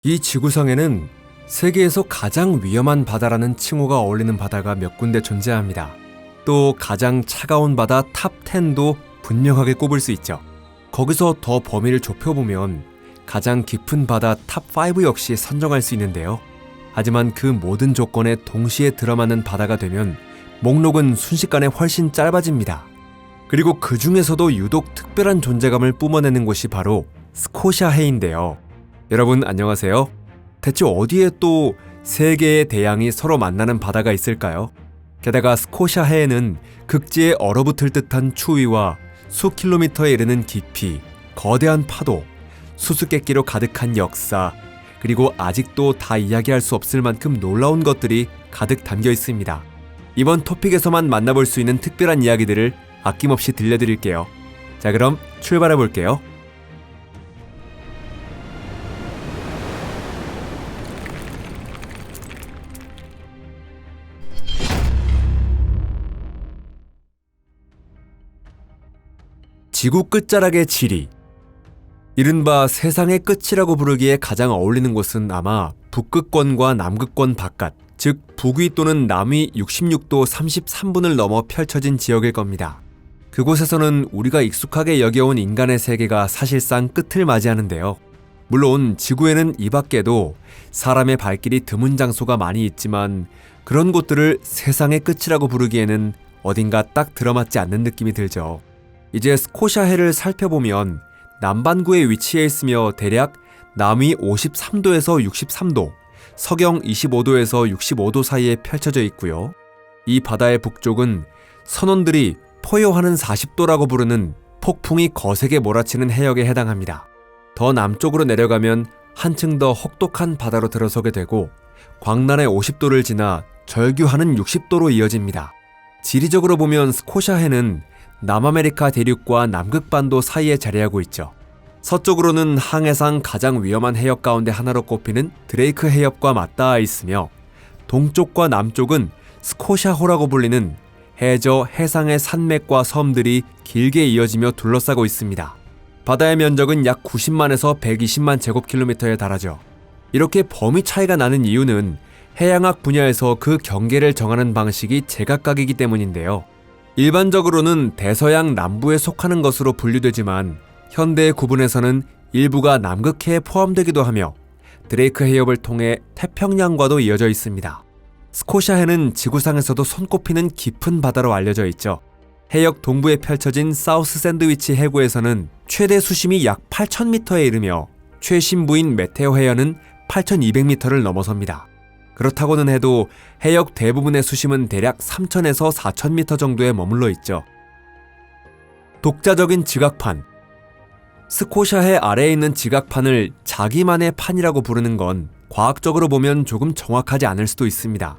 이 지구상에는 세계에서 가장 위험한 바다라는 칭호가 어울리는 바다가 몇 군데 존재합니다. 또 가장 차가운 바다 탑 10도 분명하게 꼽을 수 있죠. 거기서 더 범위를 좁혀보면 가장 깊은 바다 탑 5 역시 선정할 수 있는데요. 하지만 그 모든 조건에 동시에 들어맞는 바다가 되면 목록은 순식간에 훨씬 짧아집니다. 그리고 그 중에서도 유독 특별한 존재감을 뿜어내는 곳이 바로 스코샤해인데요. 여러분 안녕하세요. 대체 어디에 또 세 개의 대양이 서로 만나는 바다가 있을까요? 게다가 스코샤해에는 극지에 얼어붙을 듯한 추위와 수킬로미터에 이르는 깊이, 거대한 파도, 수수께끼로 가득한 역사, 그리고 아직도 다 이야기할 수 없을 만큼 놀라운 것들이 가득 담겨 있습니다. 이번 토픽에서만 만나볼 수 있는 특별한 이야기들을 아낌없이 들려드릴게요. 자, 그럼 출발해 볼게요. 지구 끝자락의 지리. 이른바 세상의 끝이라고 부르기에 가장 어울리는 곳은 아마 북극권과 남극권 바깥, 즉 북위 또는 남위 66도 33분을 넘어 펼쳐진 지역일 겁니다. 그곳에서는 우리가 익숙하게 여겨온 인간의 세계가 사실상 끝을 맞이하는데요. 물론 지구에는 이 밖에도 사람의 발길이 드문 장소가 많이 있지만 그런 곳들을 세상의 끝이라고 부르기에는 어딘가 딱 들어맞지 않는 느낌이 들죠. 이제 스코샤해를 살펴보면 남반구에 위치해 있으며 대략 남위 53도에서 63도, 서경 25도에서 65도 사이에 펼쳐져 있고요. 이 바다의 북쪽은 선원들이 포효하는 40도라고 부르는 폭풍이 거세게 몰아치는 해역에 해당합니다. 더 남쪽으로 내려가면 한층 더 혹독한 바다로 들어서게 되고 광란의 50도를 지나 절규하는 60도로 이어집니다. 지리적으로 보면 스코샤해는 남아메리카 대륙과 남극반도 사이에 자리하고 있죠. 서쪽으로는 항해상 가장 위험한 해역 가운데 하나로 꼽히는 드레이크 해협과 맞닿아 있으며 동쪽과 남쪽은 스코샤호라고 불리는 해저 해상의 산맥과 섬들이 길게 이어지며 둘러싸고 있습니다. 바다의 면적은 약 90만에서 120만 제곱킬로미터에 달하죠. 이렇게 범위 차이가 나는 이유는 해양학 분야에서 그 경계를 정하는 방식이 제각각이기 때문인데요. 일반적으로는 대서양 남부에 속하는 것으로 분류되지만 현대의 구분에서는 일부가 남극해에 포함되기도 하며 드레이크 해협을 통해 태평양과도 이어져 있습니다. 스코샤해는 지구상에서도 손꼽히는 깊은 바다로 알려져 있죠. 해역 동부에 펼쳐진 사우스 샌드위치 해구에서는 최대 수심이 약 8,000m에 이르며 최신부인 메테오 해연은 8,200m를 넘어섭니다. 그렇다고는 해도 해역 대부분의 수심은 대략 3,000에서 4,000m 정도에 머물러 있죠. 독자적인 지각판. 스코샤해 아래에 있는 지각판을 자기만의 판이라고 부르는 건 과학적으로 보면 조금 정확하지 않을 수도 있습니다.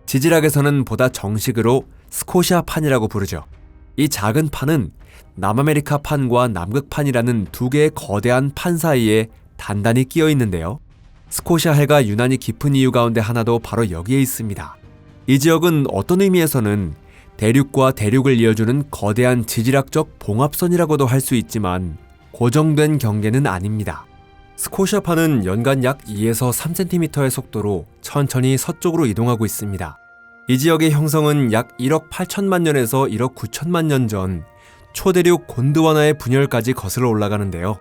지질학에서는 보다 정식으로 스코샤판이라고 부르죠. 이 작은 판은 남아메리카 판과 남극판이라는 두 개의 거대한 판 사이에 단단히 끼어 있는데요. 스코샤해가 유난히 깊은 이유 가운데 하나도 바로 여기에 있습니다. 이 지역은 어떤 의미에서는 대륙과 대륙을 이어주는 거대한 지질학적 봉합선이라고도 할 수 있지만 고정된 경계는 아닙니다. 스코샤판은 연간 약 2에서 3cm의 속도로 천천히 서쪽으로 이동하고 있습니다. 이 지역의 형성은 약 1억 8천만 년에서 1억 9천만 년 전 초대륙 곤드와나의 분열까지 거슬러 올라가는데요.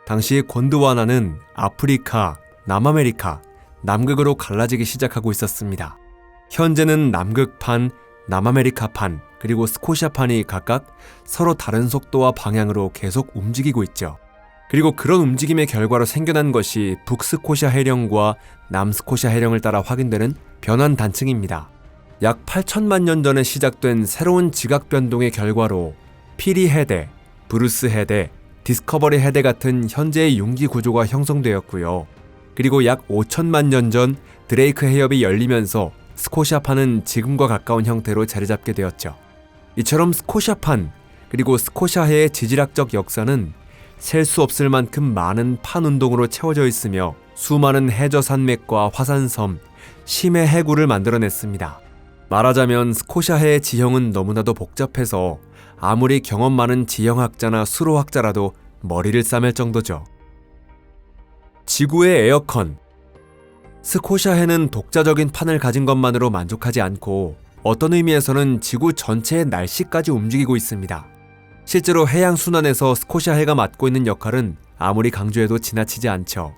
당시 곤드와나는 아프리카, 남아메리카, 남극으로 갈라지기 시작하고 있었습니다. 현재는 남극판, 남아메리카판, 그리고 스코샤판이 각각 서로 다른 속도와 방향으로 계속 움직이고 있죠. 그리고 그런 움직임의 결과로 생겨난 것이 북스코샤 해령과 남스코샤 해령을 따라 확인되는 변환 단층입니다. 약 8천만 년 전에 시작된 새로운 지각 변동의 결과로 피리 해대, 브루스 해대, 디스커버리 해대 같은 현재의 융기 구조가 형성되었고요. 그리고 약 5천만 년 전 드레이크 해협이 열리면서 스코샤판은 지금과 가까운 형태로 자리잡게 되었죠. 이처럼 스코샤판, 그리고 스코샤해의 지질학적 역사는 셀 수 없을 만큼 많은 판 운동으로 채워져 있으며 수많은 해저 산맥과 화산섬, 심해 해구를 만들어냈습니다. 말하자면 스코샤해의 지형은 너무나도 복잡해서 아무리 경험 많은 지형학자나 수로학자라도 머리를 싸맬 정도죠. 지구의 에어컨. 스코샤해는 독자적인 판을 가진 것만으로 만족하지 않고 어떤 의미에서는 지구 전체의 날씨까지 움직이고 있습니다. 실제로 해양순환에서 스코샤해가 맡고 있는 역할은 아무리 강조해도 지나치지 않죠.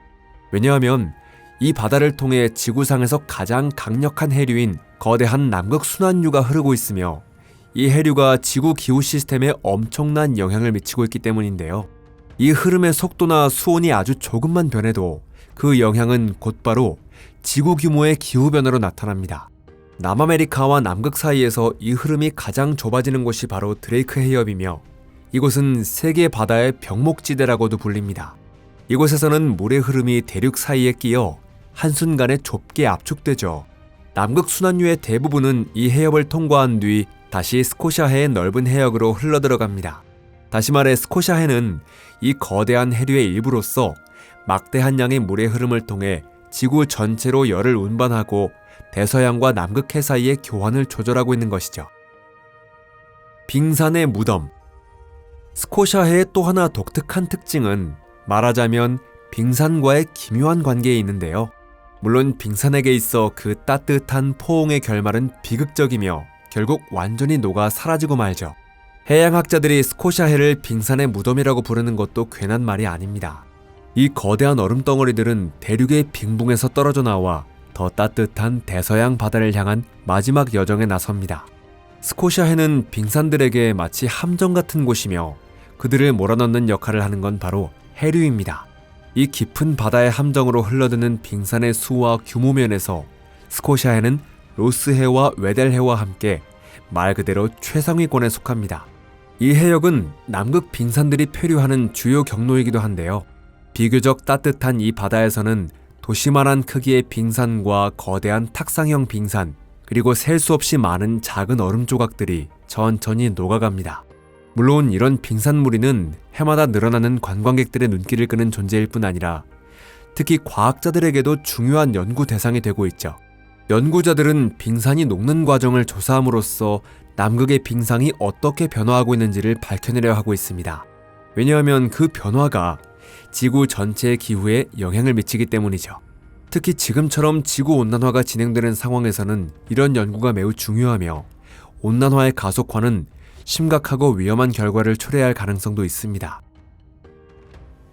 왜냐하면 이 바다를 통해 지구상에서 가장 강력한 해류인 거대한 남극순환류가 흐르고 있으며 이 해류가 지구 기후 시스템에 엄청난 영향을 미치고 있기 때문인데요. 이 흐름의 속도나 수온이 아주 조금만 변해도 그 영향은 곧바로 지구 규모의 기후변화로 나타납니다. 남아메리카와 남극 사이에서 이 흐름이 가장 좁아지는 곳이 바로 드레이크 해협이며 이곳은 세계 바다의 병목지대라고도 불립니다. 이곳에서는 물의 흐름이 대륙 사이에 끼어 한순간에 좁게 압축되죠. 남극 순환류의 대부분은 이 해협을 통과한 뒤 다시 스코샤해의 넓은 해역으로 흘러들어갑니다. 다시 말해 스코샤해는 이 거대한 해류의 일부로서 막대한 양의 물의 흐름을 통해 지구 전체로 열을 운반하고 대서양과 남극해 사이의 교환을 조절하고 있는 것이죠. 빙산의 무덤. 스코샤해의 또 하나 독특한 특징은 말하자면 빙산과의 기묘한 관계에 있는데요. 물론 빙산에게 있어 그 따뜻한 포옹의 결말은 비극적이며 결국 완전히 녹아 사라지고 말죠. 해양학자들이 스코샤해를 빙산의 무덤이라고 부르는 것도 괜한 말이 아닙니다. 이 거대한 얼음 덩어리들은 대륙의 빙봉에서 떨어져 나와 더 따뜻한 대서양 바다를 향한 마지막 여정에 나섭니다. 스코샤해는 빙산들에게 마치 함정 같은 곳이며 그들을 몰아넣는 역할을 하는 건 바로 해류입니다. 이 깊은 바다의 함정으로 흘러드는 빙산의 수와 규모 면에서 스코샤해는 로스해와 웨델해와 함께 말 그대로 최상위권에 속합니다. 이 해역은 남극 빙산들이 표류하는 주요 경로이기도 한데요. 비교적 따뜻한 이 바다에서는 도시만한 크기의 빙산과 거대한 탁상형 빙산, 그리고 셀 수 없이 많은 작은 얼음 조각들이 천천히 녹아갑니다. 물론 이런 빙산 무리는 해마다 늘어나는 관광객들의 눈길을 끄는 존재일 뿐 아니라 특히 과학자들에게도 중요한 연구 대상이 되고 있죠. 연구자들은 빙산이 녹는 과정을 조사함으로써 남극의 빙상이 어떻게 변화하고 있는지를 밝혀내려 하고 있습니다. 왜냐하면 그 변화가 지구 전체의 기후에 영향을 미치기 때문이죠. 특히 지금처럼 지구온난화가 진행되는 상황에서는 이런 연구가 매우 중요하며 온난화의 가속화는 심각하고 위험한 결과를 초래할 가능성도 있습니다.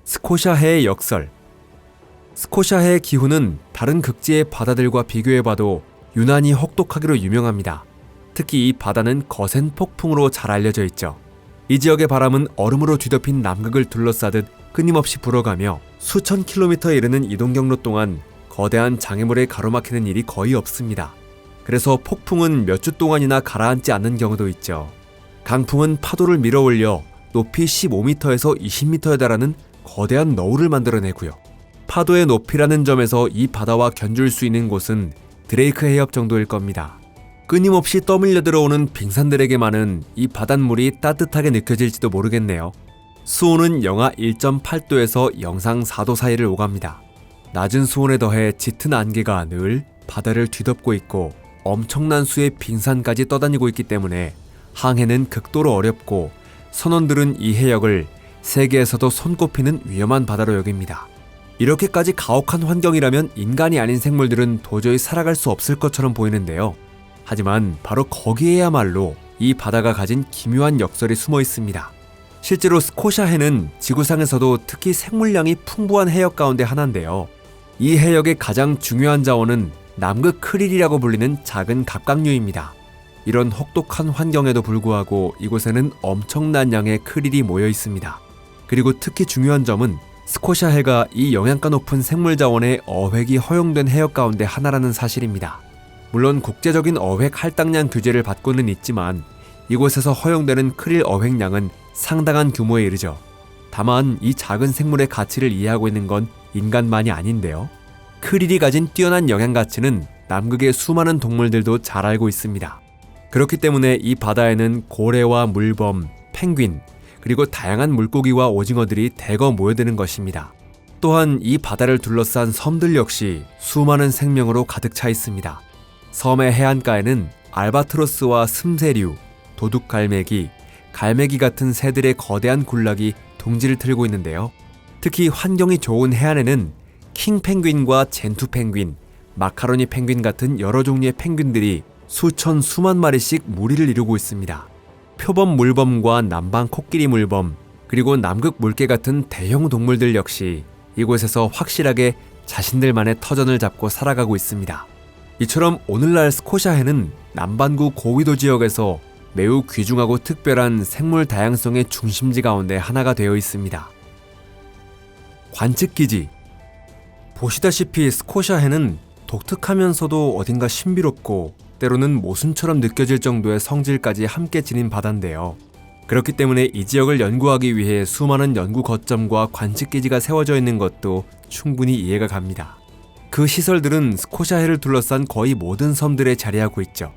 스코샤해의 역설. 스코샤해의 기후는 다른 극지의 바다들과 비교해봐도 유난히 혹독하기로 유명합니다. 특히 이 바다는 거센 폭풍으로 잘 알려져 있죠. 이 지역의 바람은 얼음으로 뒤덮인 남극을 둘러싸듯 끊임없이 불어가며 수천 킬로미터에 이르는 이동 경로 동안 거대한 장애물에 가로막히는 일이 거의 없습니다. 그래서 폭풍은 몇 주 동안이나 가라앉지 않는 경우도 있죠. 강풍은 파도를 밀어 올려 높이 15m에서 20m에 달하는 거대한 너울을 만들어내고요. 파도의 높이라는 점에서 이 바다와 견줄 수 있는 곳은 드레이크 해협 정도일 겁니다. 끊임없이 떠밀려 들어오는 빙산들에게만은 이 바닷물이 따뜻하게 느껴질지도 모르겠네요. 수온은 영하 1.8도에서 영상 4도 사이를 오갑니다. 낮은 수온에 더해 짙은 안개가 늘 바다를 뒤덮고 있고 엄청난 수의 빙산까지 떠다니고 있기 때문에 항해는 극도로 어렵고 선원들은 이 해역을 세계에서도 손꼽히는 위험한 바다로 여깁니다. 이렇게까지 가혹한 환경이라면 인간이 아닌 생물들은 도저히 살아갈 수 없을 것처럼 보이는데요. 하지만 바로 거기에야말로 이 바다가 가진 기묘한 역설이 숨어 있습니다. 실제로 스코샤해는 지구상에서도 특히 생물량이 풍부한 해역 가운데 하나인데요. 이 해역의 가장 중요한 자원은 남극 크릴이라고 불리는 작은 갑각류입니다. 이런 혹독한 환경에도 불구하고 이곳에는 엄청난 양의 크릴이 모여 있습니다. 그리고 특히 중요한 점은 스코샤해가 이 영양가 높은 생물 자원의 어획이 허용된 해역 가운데 하나라는 사실입니다. 물론 국제적인 어획 할당량 규제를 받고는 있지만 이곳에서 허용되는 크릴 어획량은 상당한 규모에 이르죠. 다만 이 작은 생물의 가치를 이해하고 있는 건 인간만이 아닌데요. 크릴이 가진 뛰어난 영양 가치는 남극의 수많은 동물들도 잘 알고 있습니다. 그렇기 때문에 이 바다에는 고래와 물범, 펭귄, 그리고 다양한 물고기와 오징어들이 대거 모여드는 것입니다. 또한 이 바다를 둘러싼 섬들 역시 수많은 생명으로 가득 차 있습니다. 섬의 해안가에는 알바트로스와 슴새류, 도둑갈매기, 갈매기 같은 새들의 거대한 군락이 둥지를 틀고 있는데요. 특히 환경이 좋은 해안에는 킹펭귄과 젠투펭귄, 마카로니 펭귄 같은 여러 종류의 펭귄들이 수천 수만 마리씩 무리를 이루고 있습니다. 표범 물범과 남방 코끼리 물범, 그리고 남극 물개 같은 대형 동물들 역시 이곳에서 확실하게 자신들만의 터전을 잡고 살아가고 있습니다. 이처럼 오늘날 스코샤해는 남반구 고위도 지역에서 매우 귀중하고 특별한 생물 다양성의 중심지 가운데 하나가 되어 있습니다. 관측기지. 보시다시피 스코샤해는 독특하면서도 어딘가 신비롭고 때로는 모순처럼 느껴질 정도의 성질까지 함께 지닌 바다인데요. 그렇기 때문에 이 지역을 연구하기 위해 수많은 연구 거점과 관측기지가 세워져 있는 것도 충분히 이해가 갑니다. 그 시설들은 스코샤해를 둘러싼 거의 모든 섬들에 자리하고 있죠.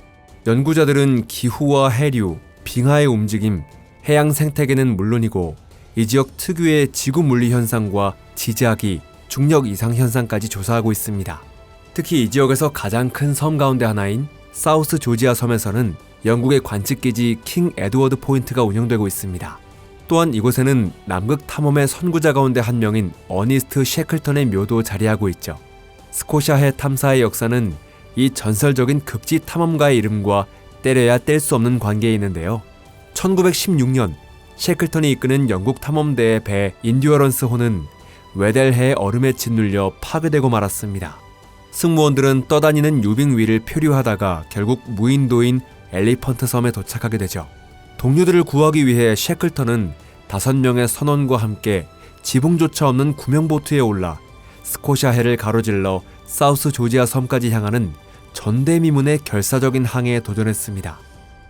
연구자들은 기후와 해류, 빙하의 움직임, 해양 생태계는 물론이고 이 지역 특유의 지구 물리 현상과 지자기, 중력 이상 현상까지 조사하고 있습니다. 특히 이 지역에서 가장 큰 섬 가운데 하나인 사우스 조지아 섬에서는 영국의 관측기지 킹 에드워드 포인트가 운영되고 있습니다. 또한 이곳에는 남극 탐험의 선구자 가운데 한 명인 어니스트 셰클턴의 묘도 자리하고 있죠. 스코샤해 탐사의 역사는 이 전설적인 극지 탐험가의 이름과 때려야 뗄 수 없는 관계에 있는데요. 1916년 셰클턴이 이끄는 영국 탐험대의 배 인듀어런스호는 웨델해의 얼음에 짓눌려 파괴되고 말았습니다. 승무원들은 떠다니는 유빙 위를 표류하다가 결국 무인도인 엘리펀트 섬에 도착하게 되죠. 동료들을 구하기 위해 셰클턴은 5명의 선원과 함께 지붕조차 없는 구명보트에 올라 스코샤해를 가로질러 사우스 조지아 섬까지 향하는 전대미문의 결사적인 항해에 도전했습니다.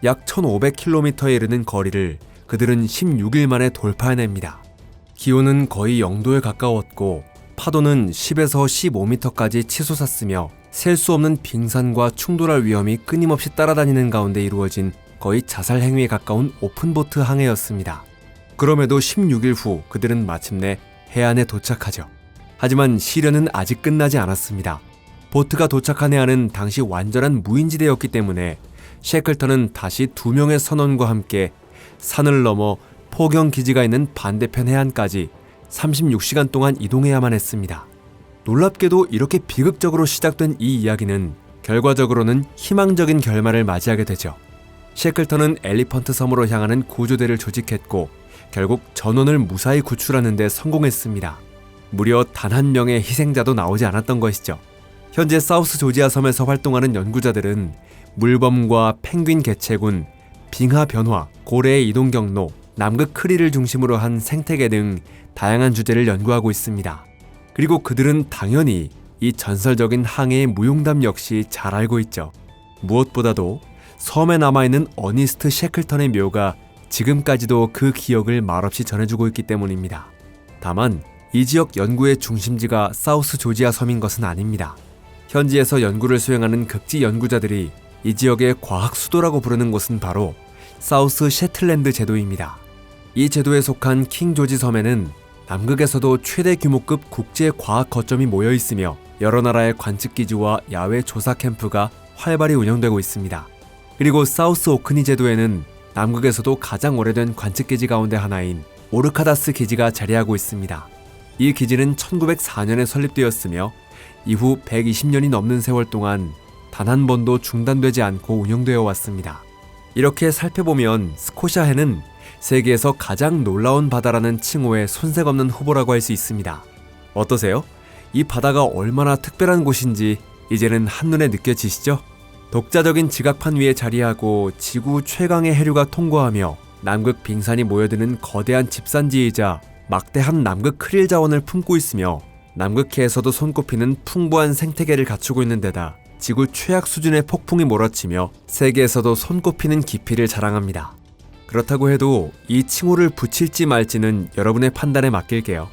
약 1500km에 이르는 거리를 그들은 16일 만에 돌파해냅니다. 기온은 거의 0도에 가까웠고 파도는 10에서 15m까지 치솟았으며 셀 수 없는 빙산과 충돌할 위험이 끊임없이 따라다니는 가운데 이루어진 거의 자살 행위에 가까운 오픈보트 항해였습니다. 그럼에도 16일 후 그들은 마침내 해안에 도착하죠. 하지만 시련은 아직 끝나지 않았습니다. 보트가 도착한 해안은 당시 완전한 무인지대였기 때문에 셰클턴은 다시 2명의 선원과 함께 산을 넘어 포경 기지가 있는 반대편 해안까지 36시간 동안 이동해야만 했습니다. 놀랍게도 이렇게 비극적으로 시작된 이 이야기는 결과적으로는 희망적인 결말을 맞이하게 되죠. 셰클턴은 엘리펀트 섬으로 향하는 구조대를 조직했고 결국 전원을 무사히 구출하는 데 성공했습니다. 무려 단 한 명의 희생자도 나오지 않았던 것이죠. 현재 사우스 조지아 섬에서 활동하는 연구자들은 물범과 펭귄 개체군, 빙하 변화, 고래의 이동 경로, 남극 크리를 중심으로 한 생태계 등 다양한 주제를 연구하고 있습니다. 그리고 그들은 당연히 이 전설적인 항해의 무용담 역시 잘 알고 있죠. 무엇보다도 섬에 남아있는 어니스트 셰클턴의 묘가 지금까지도 그 기억을 말없이 전해주고 있기 때문입니다. 다만 이 지역 연구의 중심지가 사우스 조지아 섬인 것은 아닙니다. 현지에서 연구를 수행하는 극지 연구자들이 이 지역의 과학 수도라고 부르는 곳은 바로 사우스 셰틀랜드 제도입니다. 이 제도에 속한 킹 조지 섬에는 남극에서도 최대 규모급 국제 과학 거점이 모여 있으며 여러 나라의 관측기지와 야외 조사 캠프가 활발히 운영되고 있습니다. 그리고 사우스 오크니 제도에는 남극에서도 가장 오래된 관측기지 가운데 하나인 오르카다스 기지가 자리하고 있습니다. 이 기지는 1904년에 설립되었으며 이후 120년이 넘는 세월 동안 단 한 번도 중단되지 않고 운영되어 왔습니다. 이렇게 살펴보면 스코샤해는 세계에서 가장 놀라운 바다라는 칭호에 손색 없는 후보라고 할 수 있습니다. 어떠세요? 이 바다가 얼마나 특별한 곳인지 이제는 한눈에 느껴지시죠? 독자적인 지각판 위에 자리하고 지구 최강의 해류가 통과하며 남극 빙산이 모여드는 거대한 집산지이자 막대한 남극 크릴 자원을 품고 있으며 남극해에서도 손꼽히는 풍부한 생태계를 갖추고 있는 데다 지구 최악 수준의 폭풍이 몰아치며 세계에서도 손꼽히는 깊이를 자랑합니다. 그렇다고 해도 이 칭호를 붙일지 말지는 여러분의 판단에 맡길게요.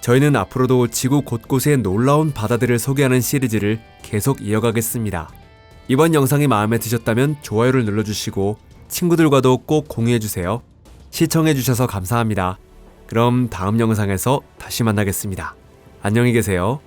저희는 앞으로도 지구 곳곳의 놀라운 바다들을 소개하는 시리즈를 계속 이어가겠습니다. 이번 영상이 마음에 드셨다면 좋아요를 눌러주시고 친구들과도 꼭 공유해주세요. 시청해주셔서 감사합니다. 그럼 다음 영상에서 다시 만나겠습니다. 안녕히 계세요.